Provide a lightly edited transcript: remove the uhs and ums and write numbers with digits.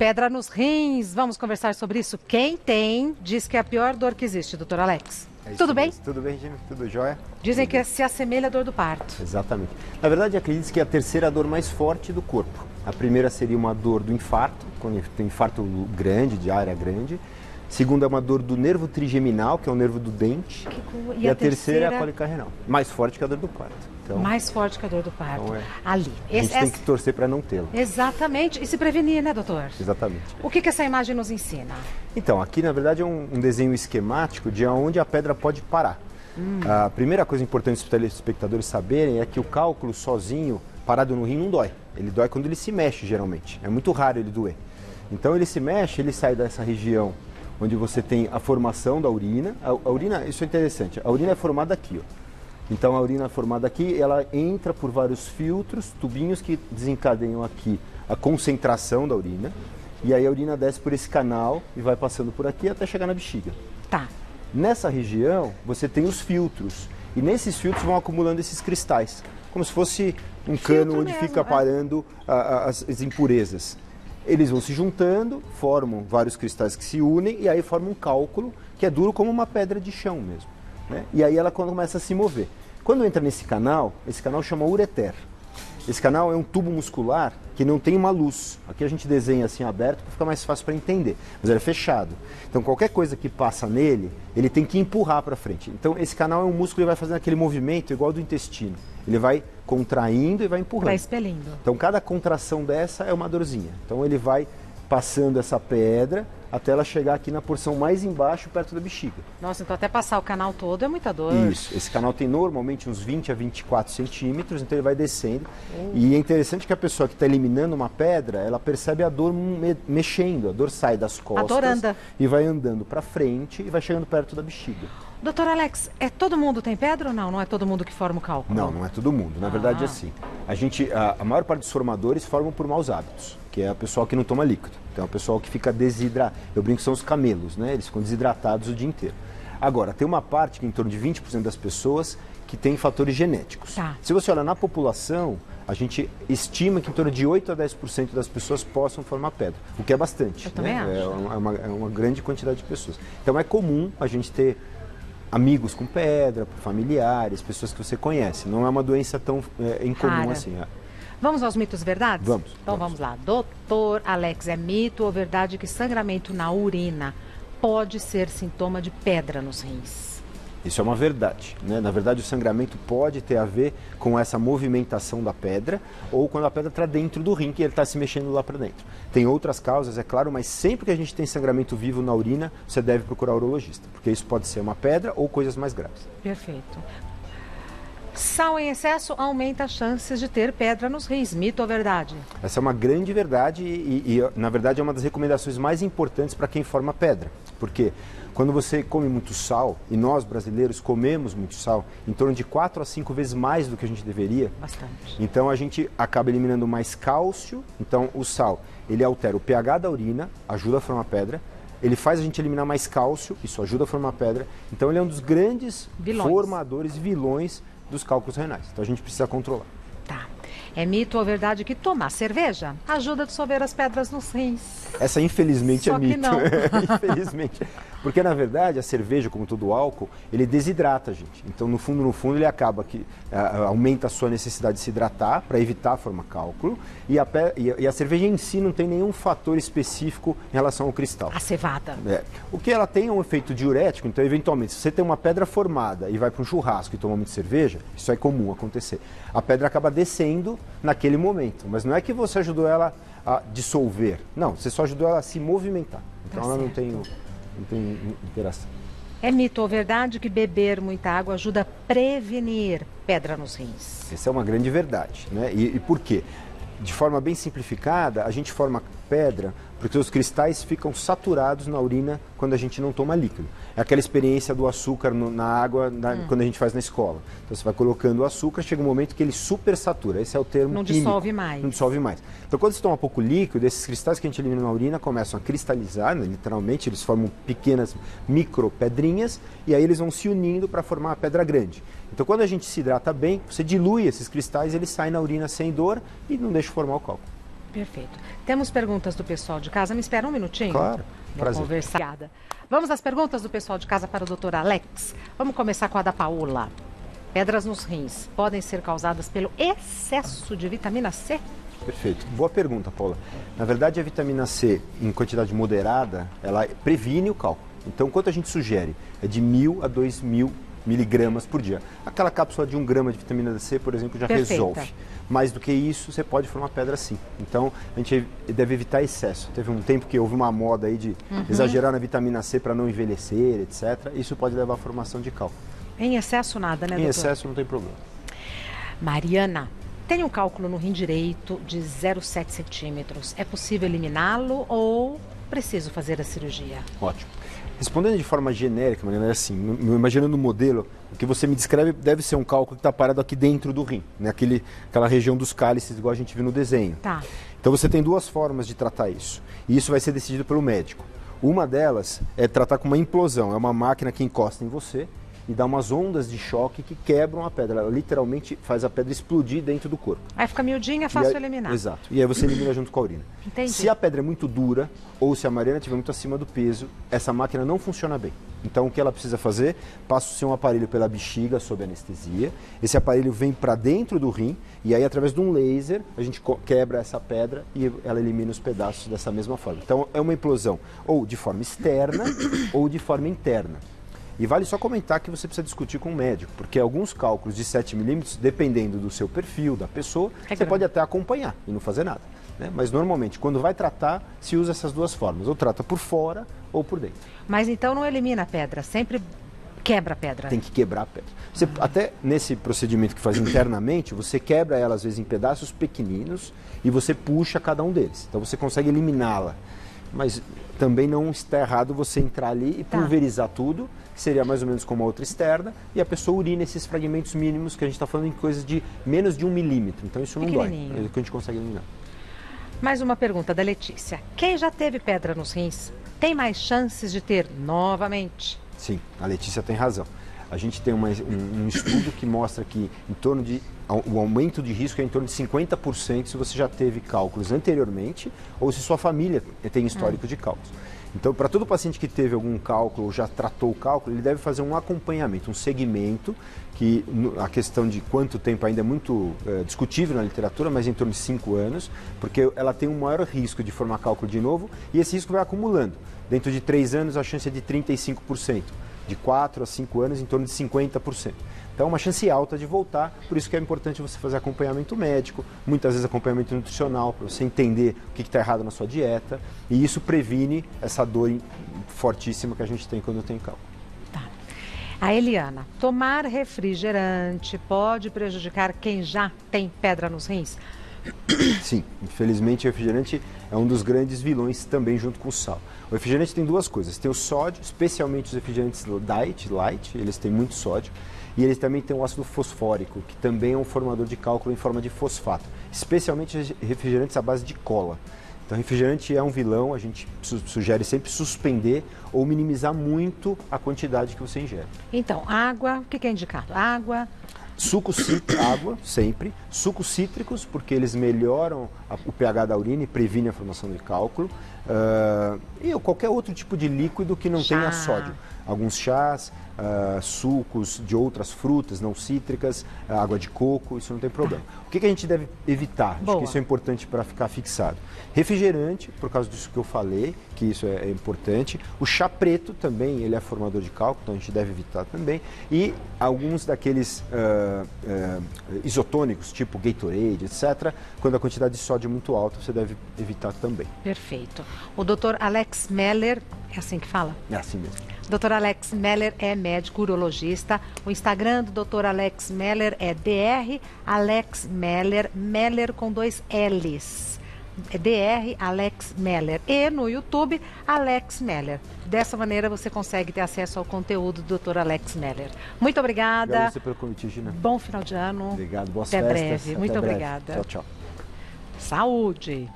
Pedra nos rins, vamos conversar sobre isso? Quem tem diz que é a pior dor que existe, doutor Alex. Tudo bem? Tudo bem, Jimmy? Tudo jóia? Dizem que se assemelha à dor do parto. Exatamente. Na verdade, acredito que é a terceira dor mais forte do corpo. A primeira seria uma dor do infarto, quando tem infarto grande, de área grande. Segunda é uma dor do nervo trigeminal, que é o nervo do dente. E a terceira é a cólica renal, mais forte que a dor do parto. Então, mais forte que a dor do parto. Então Ali. A gente tem que torcer para não tê-la. Exatamente. E se prevenir, né, doutor? Exatamente. O que essa imagem nos ensina? Então, aqui na verdade é um desenho esquemático de onde a pedra pode parar. A primeira coisa importante para os telespectadores saberem é que o cálculo sozinho, parado no rim, não dói. Ele dói quando ele se mexe, geralmente. É muito raro ele doer. Então ele se mexe, ele sai dessa região onde você tem a formação da urina. A urina, isso é interessante, a urina é formada aqui, ó. Então a urina formada aqui, ela entra por vários filtros, tubinhos que desencadeiam aqui a concentração da urina. E aí a urina desce por esse canal e vai passando por aqui até chegar na bexiga. Tá. Nessa região, você tem os filtros. E nesses filtros vão acumulando esses cristais. Como se fosse um cano onde fica parando as impurezas. Eles vão se juntando, formam vários cristais que se unem e aí formam um cálculo que é duro como uma pedra de chão mesmo, né? E aí ela começa a se mover. Quando entra nesse canal, esse canal chama ureter. Esse canal é um tubo muscular que não tem uma luz. Aqui a gente desenha assim aberto para ficar mais fácil para entender, mas ele é fechado. Então qualquer coisa que passa nele, ele tem que empurrar para frente. Então esse canal é um músculo que vai fazendo aquele movimento igual ao do intestino. Ele vai contraindo e vai empurrando. Vai expelindo. Então cada contração dessa é uma dorzinha. Então ele vai passando essa pedra até ela chegar aqui na porção mais embaixo, perto da bexiga. Nossa, então até passar o canal todo é muita dor. Isso, esse canal tem normalmente uns 20 a 24 centímetros, então ele vai descendo. E é interessante que a pessoa que está eliminando uma pedra, ela percebe a dor mexendo, a dor sai das costas. A dor anda. E vai andando para frente e vai chegando perto da bexiga. Doutor Alex, todo mundo tem pedra ou não? Não é todo mundo que forma o cálculo? Não, não é todo mundo. Na verdade é assim. A maior parte dos formadores formam por maus hábitos, que é o pessoal que não toma líquido. Então é o pessoal que fica desidratado. Eu brinco que são os camelos, né? Eles ficam desidratados o dia inteiro. Agora, tem uma parte que em torno de 20% das pessoas que tem fatores genéticos. Tá. Se você olhar na população, a gente estima que em torno de 8 a 10% das pessoas possam formar pedra, o que é bastante. Eu também acho. É uma grande quantidade de pessoas. Então é comum a gente ter amigos com pedra, familiares, pessoas que você conhece. Não é uma doença tão incomum assim. Vamos aos mitos e verdades? Vamos. Então vamos lá. Doutor Alex, é mito ou verdade que sangramento na urina pode ser sintoma de pedra nos rins? Isso é uma verdade, né? Na verdade, o sangramento pode ter a ver com essa movimentação da pedra ou quando a pedra está dentro do rim, que ele está se mexendo lá para dentro. Tem outras causas, é claro, mas sempre que a gente tem sangramento vivo na urina, você deve procurar o urologista, porque isso pode ser uma pedra ou coisas mais graves. Perfeito. Sal em excesso aumenta as chances de ter pedra nos rins. Mito ou verdade? Essa é uma grande verdade e na verdade, é uma das recomendações mais importantes para quem forma pedra. Porque quando você come muito sal, e nós brasileiros comemos muito sal, em torno de 4 a 5 vezes mais do que a gente deveria. Bastante. Então a gente acaba eliminando mais cálcio. Então o sal, ele altera o pH da urina, ajuda a formar pedra. Ele faz a gente eliminar mais cálcio, isso ajuda a formar pedra. Então ele é um dos grandes formadores e vilões dos cálculos renais. Então a gente precisa controlar. Tá. É mito ou verdade que tomar cerveja ajuda a dissolver as pedras nos rins? Essa, infelizmente, Só é que mito. não. Infelizmente. Porque, na verdade, a cerveja, como todo álcool, ele desidrata a gente. Então, no fundo, ele acaba que aumenta a sua necessidade de se hidratar para evitar formar cálculo. E a cerveja em si não tem nenhum fator específico em relação ao cristal. A cevada. O que ela tem é um efeito diurético. Então, eventualmente, se você tem uma pedra formada e vai para um churrasco e toma muito cerveja, isso é comum acontecer. A pedra acaba descendo naquele momento. Mas não é que você ajudou ela a dissolver. Não, você só ajudou ela a se movimentar. Então, ela não tem interação. É mito ou verdade que beber muita água ajuda a prevenir pedra nos rins? Essa é uma grande verdade, né? E por quê? De forma bem simplificada, a gente forma pedra porque os cristais ficam saturados na urina quando a gente não toma líquido. É aquela experiência do açúcar na água quando a gente faz na escola. Então você vai colocando o açúcar, chega um momento que ele super satura. Esse é o termo não químico. Dissolve mais. Não dissolve mais. Então quando você toma pouco líquido, esses cristais que a gente elimina na urina começam a cristalizar, né? Literalmente, eles formam pequenas micro pedrinhas e aí eles vão se unindo para formar uma pedra grande. Então quando a gente se hidrata bem, você dilui esses cristais, eles saem na urina sem dor e não deixa formar o cálculo. Perfeito. Temos perguntas do pessoal de casa. Me espera um minutinho. Claro, Vou prazer. conversar. Vamos às perguntas do pessoal de casa para o Dr. Alex. Vamos começar com a da Paola. Pedras nos rins podem ser causadas pelo excesso de vitamina C? Perfeito. Boa pergunta, Paula. Na verdade, a vitamina C, em quantidade moderada, ela previne o cálculo. Então, quanto a gente sugere? É de 1.000 a 2.000 miligramas por dia. Aquela cápsula de 1 grama de vitamina C, por exemplo, já resolve. Mais do que isso, você pode formar pedra sim. Então, a gente deve evitar excesso. Teve um tempo que houve uma moda aí de exagerar na vitamina C para não envelhecer, etc. Isso pode levar à formação de cálculo. Em excesso nada, né, doutor? Em excesso não tem problema. Mariana, tem um cálculo no rim direito de 0,7 centímetros. É possível eliminá-lo ou preciso fazer a cirurgia? Ótimo. Respondendo de forma genérica, Mariana, é assim, imaginando o modelo, o que você me descreve deve ser um cálculo que está parado aqui dentro do rim, né? Aquela região dos cálices, igual a gente viu no desenho. Tá. Então você tem duas formas de tratar isso, e isso vai ser decidido pelo médico. Uma delas é tratar com uma implosão, é uma máquina que encosta em você e dá umas ondas de choque que quebram a pedra. Ela literalmente faz a pedra explodir dentro do corpo. Aí fica miudinha, é fácil eliminar. Exato. E aí você elimina junto com a urina. Entendi. Se a pedra é muito dura ou se a Mariana estiver muito acima do peso, essa máquina não funciona bem. Então o que ela precisa fazer? Passa o seu aparelho pela bexiga sob anestesia. Esse aparelho vem para dentro do rim e aí através de um laser a gente quebra essa pedra e ela elimina os pedaços dessa mesma forma. Então é uma implosão ou de forma externa ou de forma interna. E vale só comentar que você precisa discutir com o médico, porque alguns cálculos de 7 milímetros, dependendo do seu perfil, da pessoa, você pode até acompanhar e não fazer nada. Né? Mas normalmente, quando vai tratar, se usa essas duas formas, ou trata por fora ou por dentro. Mas então não elimina a pedra, sempre quebra a pedra. Tem que quebrar a pedra. Você, até nesse procedimento que faz internamente, você quebra ela às vezes em pedaços pequeninos e você puxa cada um deles. Então você consegue eliminá-la. Mas também não está errado você entrar ali e pulverizar tudo, seria mais ou menos como a outra externa, e a pessoa urina esses fragmentos mínimos, que a gente está falando em coisas de menos de 1 milímetro. Então isso não dói, é o que a gente consegue eliminar. Mais uma pergunta da Letícia. Quem já teve pedra nos rins tem mais chances de ter novamente? Sim, a Letícia tem razão. A gente tem um estudo que mostra que em torno de o aumento de risco é em torno de 50% se você já teve cálculos anteriormente ou se sua família tem histórico de cálculos. Então, para todo paciente que teve algum cálculo ou já tratou o cálculo, ele deve fazer um acompanhamento, um segmento, que a questão de quanto tempo ainda é muito discutível na literatura, mas em torno de 5 anos, porque ela tem um maior risco de formar cálculo de novo e esse risco vai acumulando. Dentro de 3 anos, a chance é de 35%. De 4 a 5 anos, em torno de 50%. Então, é uma chance alta de voltar, por isso que é importante você fazer acompanhamento médico, muitas vezes acompanhamento nutricional, para você entender o que está errado na sua dieta, e isso previne essa dor fortíssima que a gente tem quando tem cálculo. Tá. A Eliana, tomar refrigerante pode prejudicar quem já tem pedra nos rins? Sim, infelizmente o refrigerante é um dos grandes vilões também junto com o sal. O refrigerante tem duas coisas, tem o sódio, especialmente os refrigerantes light, eles têm muito sódio, e eles também têm o ácido fosfórico, que também é um formador de cálculo em forma de fosfato, especialmente refrigerantes à base de cola. Então, refrigerante é um vilão, a gente sugere sempre suspender ou minimizar muito a quantidade que você ingere. Então, água, o que é indicado? Água... Suco cítrico, água, sempre. Sucos cítricos, porque eles melhoram o pH da urina e previnem a formação de cálculo. E qualquer outro tipo de líquido que não tenha sódio. Alguns chás, sucos de outras frutas não cítricas, água de coco, isso não tem problema. O que a gente deve evitar? Acho que isso é importante para ficar fixado. Refrigerante, por causa disso que eu falei, que isso é importante. O chá preto também, ele é formador de cálculo, então a gente deve evitar também. E alguns daqueles isotônicos, tipo Gatorade, etc., quando a quantidade de sódio é muito alta, você deve evitar também. Perfeito. O Dr. Alex Meller, é assim que fala? É assim mesmo. Dr. Alex Meller é médico urologista. O Instagram do Dr. Alex Meller é Dr. Alex Meller, Meller com 2 L's. É Dr. Alex Meller. E no YouTube, Alex Meller. Dessa maneira você consegue ter acesso ao conteúdo do Dr. Alex Meller. Muito obrigada. Obrigado a você pelo convite, Gina. Bom final de ano. Obrigado, boas Até festas. breve. Muito obrigada. Tchau, tchau. Saúde.